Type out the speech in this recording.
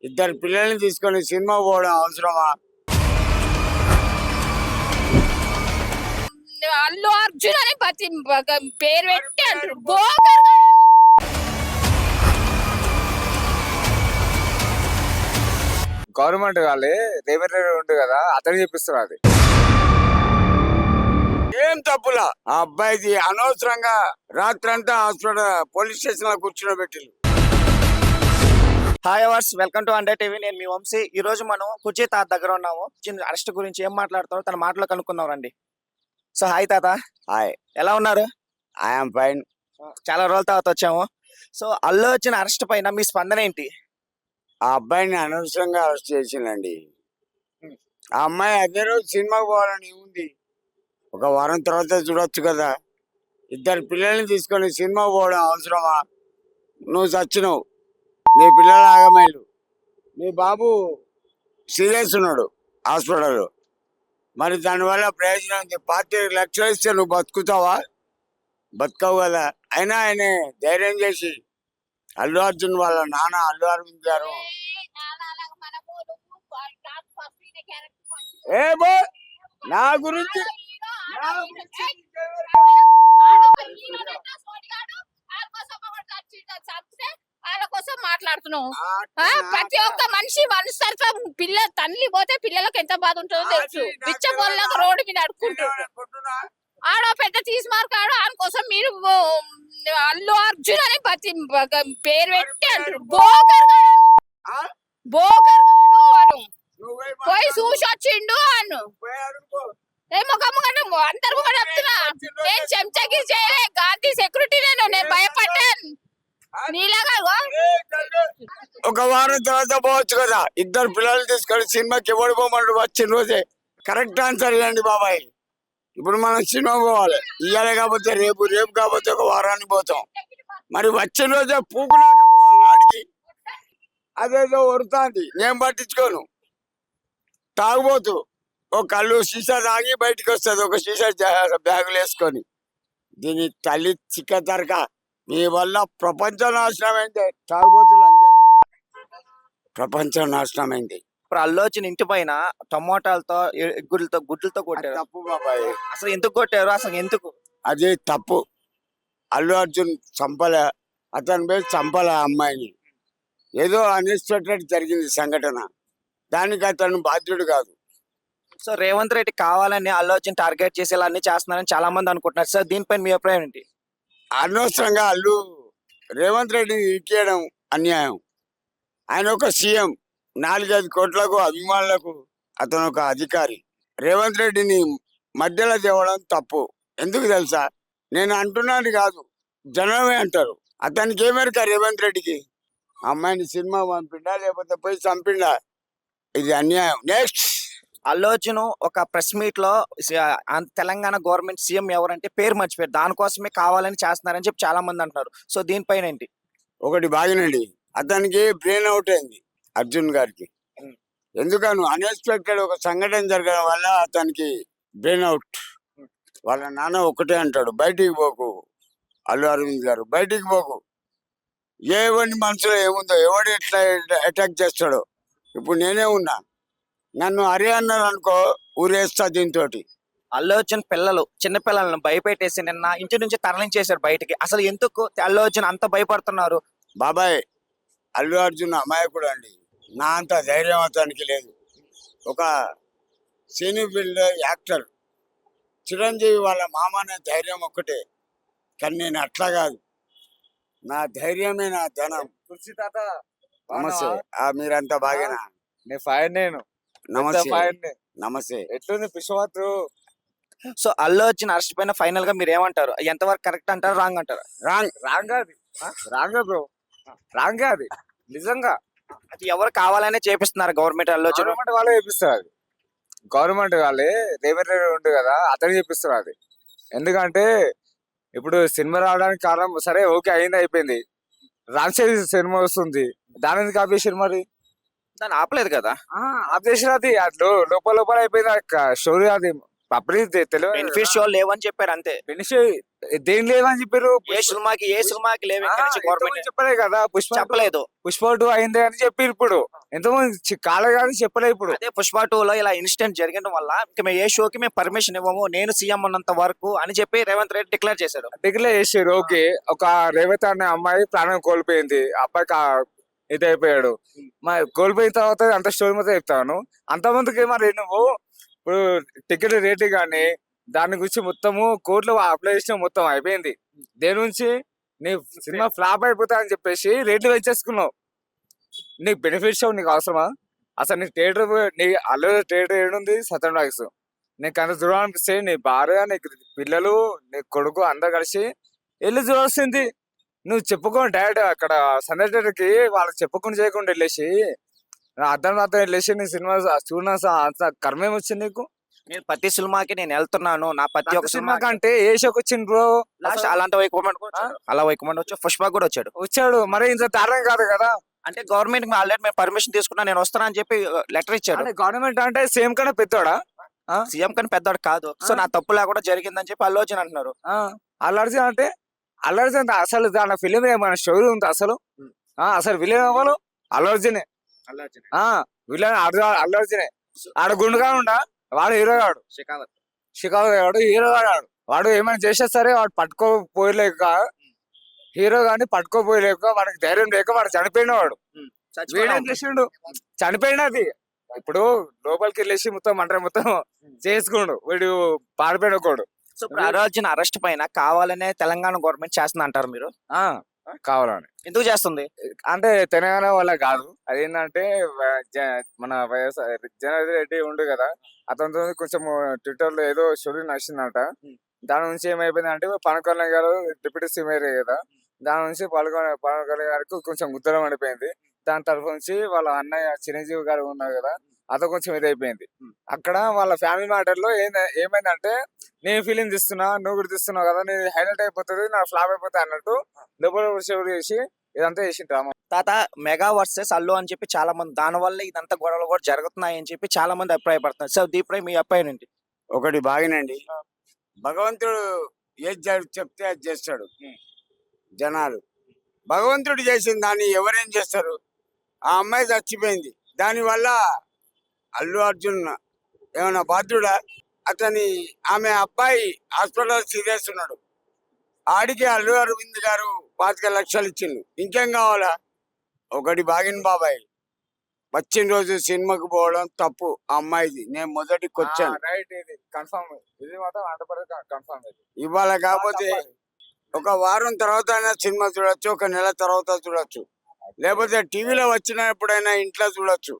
ఇద్దరు పిల్లల్ని తీసుకొని సినిమా పోవడం అవసరమా? అల్లు అర్జున్ అని పేరు పెట్టి అంటారు బోకర్ గాడు. గవర్నమెంట్ వాళ్ళే రేవంత్ రెడ్డి ఉంటుంది కదా, అతను చెప్పిస్తారు అది. ఏం తప్పులా ఆ అబ్బాయిది అనవసరంగా రాత్రంతా హాస్పిటల్ పోలీస్ స్టేషన్ లో కూర్చోబెట్టింది. Hi hours, welcome to under TV. నేను మీ వంశీ. ఈ రోజు మనం కుర్చీ తాత దగ్గర ఉన్నాము. చిన్న అరెస్ట్ గురించి ఏం మాట్లాడతారో తన మాటలో కనుక్కుందాం రండి. సో హాయ్ తాత, హాయ్, ఎలా ఉన్నారు? I'm fine. చాలా రోజుల తర్వాత వచ్చాము. సో అల్లు వచ్చిన అరెస్ట్ పైన మీ స్పందన ఏంటి? ఆ అబ్బాయిని అనవసరంగా అరెస్ట్ చేసిందండి. ఆ అమ్మాయి అదే రోజు సినిమాకి పోవాలని ఉంది. ఒక వారం తర్వాత చూడొచ్చు కదా. ఇద్దరు పిల్లల్ని తీసుకొని సినిమా పోవడం అవసరమా? నువ్వు చచ్చినావు, నీ పిల్లలు ఆగమేలు, నీ బాబు సీరియస్ ఉన్నాడు హాస్పిటల్లో. మరి దానివల్ల ప్రయోజనం ఉంది. పార్టీ లక్షలు ఇస్తే నువ్వు బతుకుతావా? బతుకవు కదా. అయినా ఆయన ధైర్యం చేసి అల్లు అర్జున్ వాళ్ళ నాన్న అల్లు అరవింద్ గారు ఏ బో నా గురించి వాళ్ళ కోసం మాట్లాడుతున్నావు. ప్రతి ఒక్క మనిషి మనస్తత్వం పిల్ల తల్లి పోతే పిల్లలకు ఎంత బాధ ఉంటుందో తెలుసు. బిచ్చపోళ్ళకు రోడ్డు మీద అడుక్కుంటారు. ఆడ పెద్ద తీసుమార్కాడు. ఆయన కోసం మీరు అల్లు అర్జున్ అని పేరు పెట్టి అంటారు బోకర్ గాడు. బోకర్ గాడు వాడు పోయి చూసి వచ్చిండు. అను అందరు కూడా చెప్తున్నా, నేను చెంచకి చేయలే, గాంధీ సెక్యూరిటీ నేను భయపడ్డాను నీలాగా. ఒక వారం తర్వాత పోవచ్చు కదా. ఇద్దరు పిల్లలు తీసుకొని సినిమాకి ఎవడు పోమన్నాడు? వచ్చిన రోజే కరెక్ట్ ఆన్సర్ ఇవ్వండి బాబాయ్. ఇప్పుడు మనం సినిమా పోవాలి, ఇయ్యాలి కాకపోతే రేపు, రేపు కాకపోతే ఒక వారానికి పోతాం. మరి వచ్చిన రోజే పూకునాక ఆడికి అదేదో వరుతాంది, నేను పట్టించుకోను. తాగుబోతు ఒక కళ్ళు సీసా తాగి బయటికి వస్తుంది, ఒక సీసా బ్యాగులు వేసుకొని. దీని తల్లి చిక్క తరక. మీ వల్ల ప్రపంచం నాశనం అయింది. తాగుబోతులు ప్రపంచం నాశనం అయింది. ఇప్పుడు అల్లు వచ్చిన ఇంటి పైన టమోటాలతో గుడ్లతో కొట్టారు. తప్పు బాబాయ్. అసలు ఎందుకు కొట్టారు? అసలు ఎందుకు? అది తప్పు. అల్లు అర్జున్ చంపలే, అతని పేరు చంపలే అమ్మాయిని. ఏదో అన్ఎక్స్పెక్టెడ్ జరిగింది సంఘటన, దానికి అతను బాధ్యుడు కాదు. సో రేవంత్ రెడ్డి కావాలని అల్లు అర్జున్ టార్గెట్ చేసి ఇలా అన్ని చేస్తున్నారని చాలా మంది అనుకుంటున్నారు. సార్ దీనిపైన మీ అభిప్రాయం ఏంటి? అనవసరంగా అల్లు రేవంత్ రెడ్డిని ఇచ్చేయడం అన్యాయం. ఆయన ఒక సీఎం, 4-5 కోట్లకు అభిమానులకు అతను ఒక అధికారి. రేవంత్ రెడ్డిని మధ్యలో తేవడం తప్పు. ఎందుకు తెలుసా? నేను అంటున్నాను కాదు, జనమే అంటారు. అతనికి ఏమేరక రేవంత్ రెడ్డికి అమ్మాయిని సినిమా పంపిండా లేకపోతే పోయి చంపిండా? ఇది అన్యాయం. నెక్స్ట్, అల్లు అర్జున్ ఒక ప్రెస్ మీట్ లో తెలంగాణ గవర్నమెంట్ సీఎం ఎవరంటే పేరు మర్చిపోయారు, దానికోసమే కావాలని చేస్తున్నారని చెప్పి చాలా మంది అంటున్నారు. సో దీనిపైన ఏంటి? ఒకటి బాగినండి, అతనికి బ్రెయిన్ అవుట్ అయింది అర్జున్ గారికి. ఎందుకను అన్ఎక్స్పెక్టెడ్ ఒక సంఘటన జరగడం వల్ల అతనికి బ్రెయిన్ అవుట్. వాళ్ళ నాన్న ఒకటే అంటాడు, బయటికి పోకు అల్లు అరవింద్ గారు, బయటికి పోకు. ఎవరి మనసులో ఏముందో, ఎవడు ఎట్లా అటాక్ చేస్తాడో. ఇప్పుడు నేనే ఉన్నా, నన్ను అరే అన్నారు అనుకో, ఊరేస్తా దీంతో. అల్లు అర్జున్ పిల్లలు, చిన్న పిల్లలను భయపెట్టేసి నిన్న ఇంటి నుంచి తరలించేశారు బయటికి. అసలు ఎందుకు అల్లు అర్జున్ అంత భయపడుతున్నారు? బాబాయ్, అల్లు అర్జున్ అమాయకుడు అండి. నా అంత ధైర్యం అతనికి లేదు. ఒక సినీ ఫీల్డ్ యాక్టర్ చిరంజీవి వాళ్ళ మామనే ధైర్యం ఒక్కటే, కానీ నేను అట్లా కాదు. నా ధైర్యమే నా ధనం. కుర్చీ తాత, నమస్తే. మీరంతా బాగేనా? నేను ఫైన్. నేను నమస్తే. ఫైన్. నమస్తే. ఎట్లుంది పిషవాతు? సో అల్లు అర్జున్ అరెస్ట్ పైన ఫైనల్ గా మీరు ఏమంటారు? ఎంతవరకు కరెక్ట్ అంటారు, రాంగ్ అంటారు? రాంగ్. రాంగ్ అది, రాంగ్ బ్రో, రాంగ్ అది నిజంగా. అది ఎవరు కావాలనే చేపిస్తున్నారు గవర్నమెంట్ అల్లు అర్జున్? గవర్నమెంట్ వాళ్ళే చేపిస్తారు అది. గవర్నమెంట్ వాళ్ళే రేవంత్ రెడ్డి ఉంటుంది కదా, అతను చేపిస్తారు అది. ఎందుకంటే ఇప్పుడు సినిమా రావడానికి కారణం, సరే ఓకే అయింది, అయిపోయింది. రాంచేది సినిమా వస్తుంది, దాని ఎందుకు ఆపేసారు మరి? దాన్ని ఆపలేదు కదా. ఆపేసారు అది. అది లోపల లోపల అయిపోయింది స్టోరీ. అది పబ్లిక్ తెలియదు బెనిఫిట్ షో లేవని చెప్పారు అంతే. దేని లేవని చెప్పారు. ఏ సినిమాకి లేవు ఇక్కడ నుంచి గవర్నమెంట్ చెప్పలే కదా. చెప్పలేదు. పుష్ప 2 అయింది అని చెప్పి ఇప్పుడు ఎంతమంది కాలే కానీ చెప్పలే ఇప్పుడు. అదే పుష్ప 2 లో ఇలా ఇన్సిడెంట్ జరగడం వల్ల ఇంకా మేము ఏ షోకి మేము పర్మిషన్ ఇవ్వము, నేను సీఎం ఉన్నంత వరకు అని చెప్పి రేవంత్ రెడ్డి డిక్లేర్ చేశారు. డిక్లేర్ చేసారు. ఓకే, ఒక రేవతి అనే అమ్మాయి ప్రాణం కోల్పోయింది, అబ్బాయి ఇది అయిపోయాడు. మరి కోల్పోయిన తర్వాత అంత స్టోరీ మొత్తం చెప్తాను. అంతమందికి మరి నువ్వు ఇప్పుడు టికెట్ రేటు కానీ దాని గురించి మొత్తము కోర్టులో అప్లై చేసిన మొత్తం అయిపోయింది. దేని నుంచి నీ సినిమా ఫ్లాప్ అయిపోతా అని చెప్పేసి రేట్లు పెంచేసుకున్నావు. నీకు బెనిఫిట్ షో నీకు అవసరమా? అసలు నీ థియేటర్ నీ అల్లు థియేటర్ ఏడుంది? సత్యం టాకీస్. నీకు అంత దూరం అనిపిస్తే నీ భార్య, నీకు పిల్లలు, నీ కొడుకు అందరు కలిసి వెళ్ళి చూడాల్సింది. నువ్వు చెప్పుకో డైరెక్ట్ అక్కడ సండే థియేటర్కి వాళ్ళకి చెప్పుకొని చేయకుండా వెళ్ళేసి అర్థం వెళ్ళేసి నీ సినిమా చూడ అంత కర్మేం వచ్చింది నీకు? నేను ప్రతి సినిమాకి నేను వెళ్తున్నాను, నా ప్రతి ఒక్క సినిమా సినిమా కంటే ఏ షోకి వచ్చింది బ్రో? లాస్ట్ అలాంటి వైకుమండ్ వచ్చి పుష్ప కూడా వచ్చాడు. మరి ఇంత దారుణం కాదు కదా. అంటే గవర్నమెంట్ ఆల్రెడీ మేము పర్మిషన్ తీసుకున్నా, నేను వస్తాను అని చెప్పి లెటర్ ఇచ్చారు. గవర్నమెంట్ అంటే సేమ్ కన్నా పెద్దోడా? సీఎం కానీ పెద్దవాడు కాదు. సో నా తప్పు లేకుండా జరిగిందని చెప్పి అల్లు అర్జున్ అంటున్నారు. అల్లర్జున్ అంటే అల్లర్జున్ అసలు దాని ఫిలిం ఏమైనా స్టోరీ ఉంది అసలు? అసలు విలన్ ఎవరు? అల్లర్జునే. విలన్ అల్లర్జునే. ఆడ గుండుగా ఉండా వాడు హీరో గాడు, షికాగో గాడు హీరో గాడు. వాడు ఏమైనా చేసా సరే వాడు పట్టుకోపోయలేక, హీరో గాని పట్టుకోపోయలేక, వాడికి ధైర్యం లేక వాడు చనిపోయిన వాడు. వీడేం చేసిండు? చనిపోయినది. ఇప్పుడు లోపలికి వెళ్ళేసి మొత్తం మంట మొత్తం చేసుకుండు. వీడు పారిపోయిన ఒకడు. సో ఇప్పుడు అల్లు అర్జున్ అరెస్ట్ పైన కావాలనే తెలంగాణ గవర్నమెంట్ చేస్తుంది అంటారు మీరు? కావాలని. ఎందుకు చేస్తుంది? అంటే తెలంగాణ వల్ల కాదు. అదేంటంటే మన జనార్దన్ రెడ్డి ఉండు కదా, అతనితో కొంచెం ట్విట్టర్ లో ఏదో స్టోరీ నచ్చిందంట. దాని నుంచి ఏమైపోయింది అంటే పవన్ కళ్యాణ్ గారు డిప్యూటీ సీఎం కదా, దాని నుంచి పవన్ కళ్యాణ్ గారికి కొంచెం ఉత్తరం పడిపోయింది. దాని తరఫు నుంచి వాళ్ళ అన్నయ్య చిరంజీవి గారు ఉన్నారు కదా, అతను కొంచెం ఇదైపోయింది. అక్కడ వాళ్ళ ఫ్యామిలీ మ్యాటర్లో ఏమైందంటే నేను ఫీలింగ్ తీస్తున్నా, నువ్వు కూడా తీస్తున్నావు కదా, నేను హైలైట్ అయిపోతుంది, నా ఫ్లాప్ అయిపోతుంది అన్నట్టు లోపల చేసి ఇదంతా చేసి డ్రామా. తాత మెగా వర్సెస్ అల్లు అని చెప్పి చాలా మంది, దాని వల్ల ఇదంతా గొడవలు కూడా జరుగుతున్నాయి అని చెప్పి చాలా మంది అభిప్రాయపడుతున్నారు. సో దీనిపై మీ అభిప్రాయం ఏంటి? ఒకటి బాగినండి, భగవంతుడు ఏది చెప్తే అది చేస్తాడు. జనాలు భగవంతుడు చేసిన దాన్ని ఎవరేం చేస్తారు? ఆ అమ్మాయి చచ్చిపోయింది, దానివల్ల అల్లు అర్జున్ ఏమైనా బాధ్యుడా? ఆమె అబ్బాయి హాస్పిటల్ సీరియస్ ఉన్నాడు, ఆడికి అల్లు అరవింద్ గారు 25 లక్షలు ఇచ్చిండు. ఇంకేం కావాలా? ఒకటి బాగిన బాబాయ్ వచ్చిన రోజు సినిమాకి పోవడం తప్పు ఆ అమ్మాయిది. నేను మొదటికి వచ్చాను. ఇది కన్ఫర్మ్, ఇది మాత్రం కన్ఫర్మ్. ఇవాళ కాకపోతే ఒక వారం తర్వాత అయినా సినిమా చూడొచ్చు, ఒక నెల తర్వాత చూడొచ్చు, లేకపోతే టీవీలో వచ్చినప్పుడైనా ఇంట్లో చూడొచ్చు.